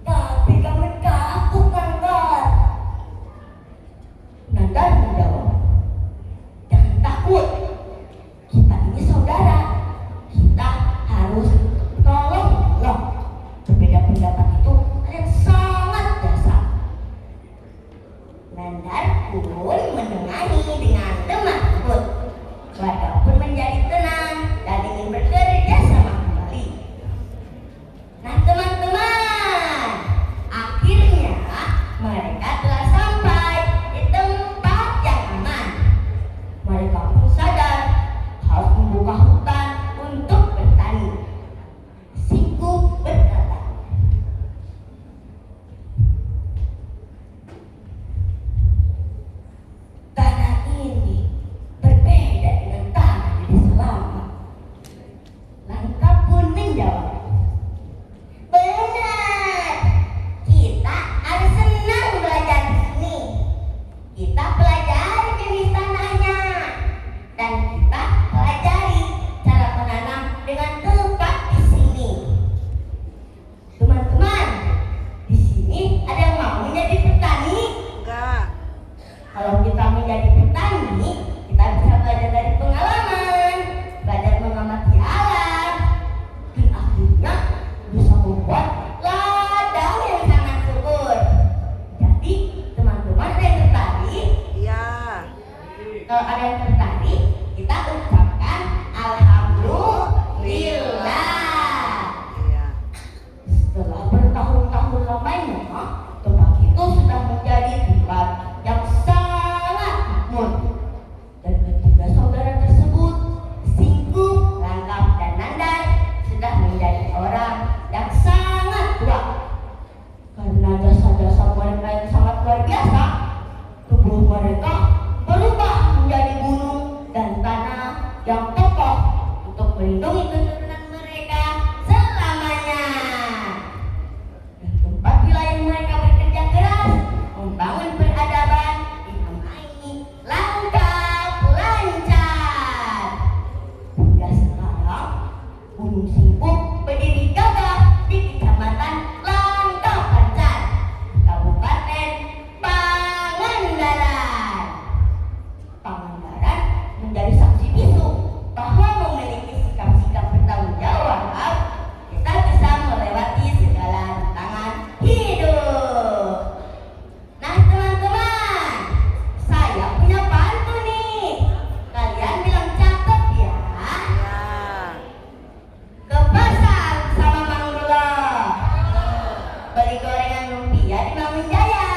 Tapi kami takut. Gunung Singkuk berdiri gagah di Kecamatan Langkapancan, Kabupaten Pangandaran. Pangandaran menjadi saksi bisu bahwa memiliki sikap-sikap bertanggung jawab, kita bisa melewati segala rintangan hidup. Nah teman-teman, saya punya pantun nih. Kalian bilang cakep ya. Ke pasar sama Mang Dulo, beli gorengan lumpia di Mangun Jaya.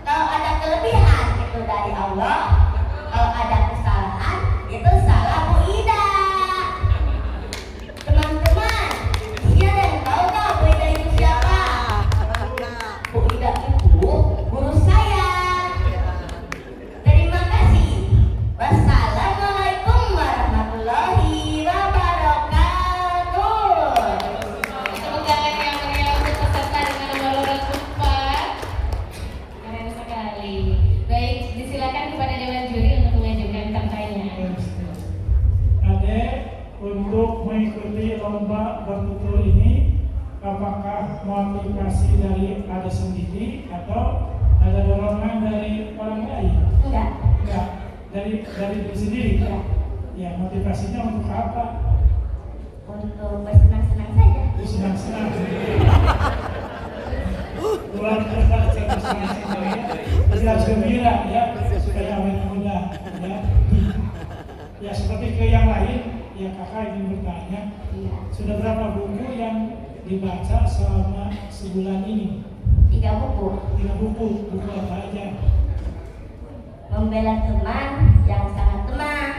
Kalau ada kelebihan itu dari Allah, kalau ada kesalahan itu salah Bu Ida. Teman-teman, siapa yang tahu nggak Bu Ida itu siapa? Bu Ida itu guru saya. Terima kasih. Wassalamualaikum warahmatullahi wabarakatuh. Tepuk tangan yang meriah untuk peserta dengan nomor urut 4. Keren sekali. Baik, disilakan kepada Dewan Juri untuk mengajukan pertanyaan. Adek, untuk mengikuti lomba bertutur ini, apakah motivasi dari Ade sendiri atau ada dorongan dari orang lain? Enggak. Enggak, dari diri sendiri. Enggak. Ya, motivasinya untuk apa? Untuk bersenang-senang saja. Senang-senang. Luar biasa senang-senang ya. Siap gembira ya, supaya awet muda ya. Ya seperti ke yang lain, ya kakak ingin bertanya, Iya. sudah berapa buku yang dibaca selama sebulan ini? 3 buku. 3 buku, buku apa aja? Membela teman yang sangat lemah.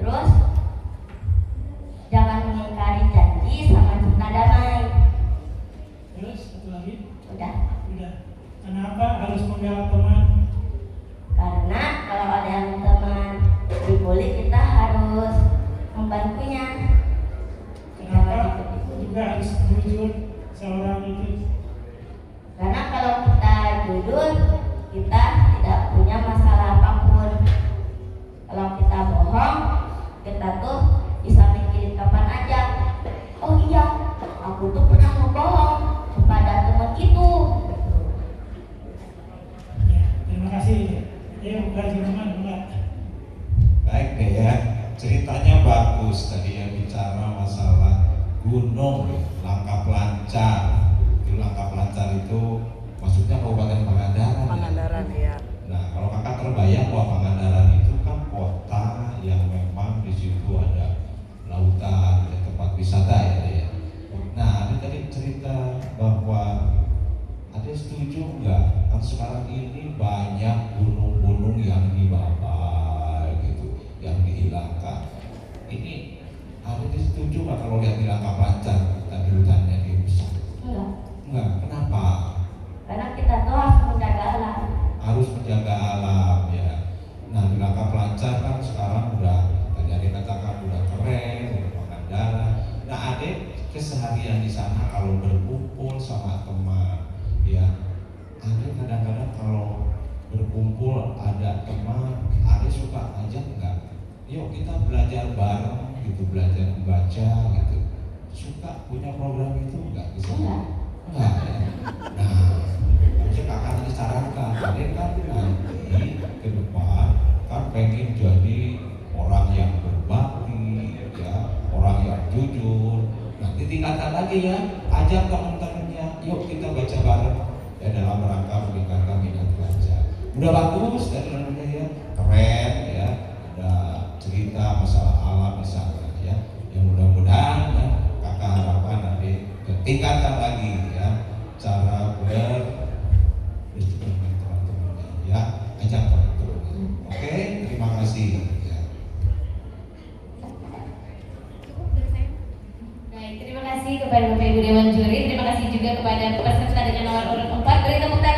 Terus jangan mengingkari janji sama cinta damai. Terus satu lagi? Udah. Udah. Kenapa harus membela teman? Karena kalau ada yang teman dibully, kita harus membantunya. Kenapa juga harus jujur seorang itu? Karena kalau kita jujur, kita tidak punya masalah apapun. Kalau kita bohong, kita tuh bisa mikirin kapan aja. Oh iya, aku tuh pernah ngebohong kepada teman itu. Ya, terima kasih. Ayo belajar teman. Baik deh ya, ceritanya bagus tadi yang bicara masalah gunung Langkapancan. Itu Langkapancan itu maksudnya Kabupaten Pangandaran. Pangandaran ya. Nah kalau kakak terbayang bahwa Pangandaran itu kan kota yang memang di situ ada lautan, ada tempat wisata ya. Nah ada tadi cerita bahwa ada setuju nggak? Kan sekarang ini banyak gunung-gunung yang dibabat gitu, yang dihilangkan. Ini ada setuju nggak kalau lihat di Langkapancan tadi hutannya dirusak? Enggak. Enggak, kenapa? Karena kita tuh harus menjaga alam. Harus menjaga alam ya. Nah di Langkapancan kan sekarang udah tadi ada katakan udah keren, udah Pangandaran. Nah ada keseharian di sana kalau berkumpul sama teman ya. Ada kadang-kadang kalau berkumpul ada teman, ada suka ngajak enggak? Yuk kita belajar bareng gitu, belajar membaca gitu. Suka punya program itu enggak di sana? Enggak ya. Nah, harusnya kakak nanti sarankan, kalian kan nanti ke depan kan pengen jadi orang yang berbakti, ya, orang yang jujur. Nanti tingkatkan lagi ya, ajak teman-temannya, yuk kita baca bareng ya dalam rangka meningkatkan minat baca. Udah bagus dan ya, keren ya, ada cerita masalah alam di sana ya. Yang mudah-mudahan ya, kakak harapkan nanti tingkatkan lagi ya cara berdiskusi teman-temannya ya, ajak teman-temannya. Oke, terima kasih ya. Baik, terima kasih kepada Bapak Ibu Dewan Juri. Terima kasih juga kepada peserta dengan nomor urut 4. Beri tepuk tangan.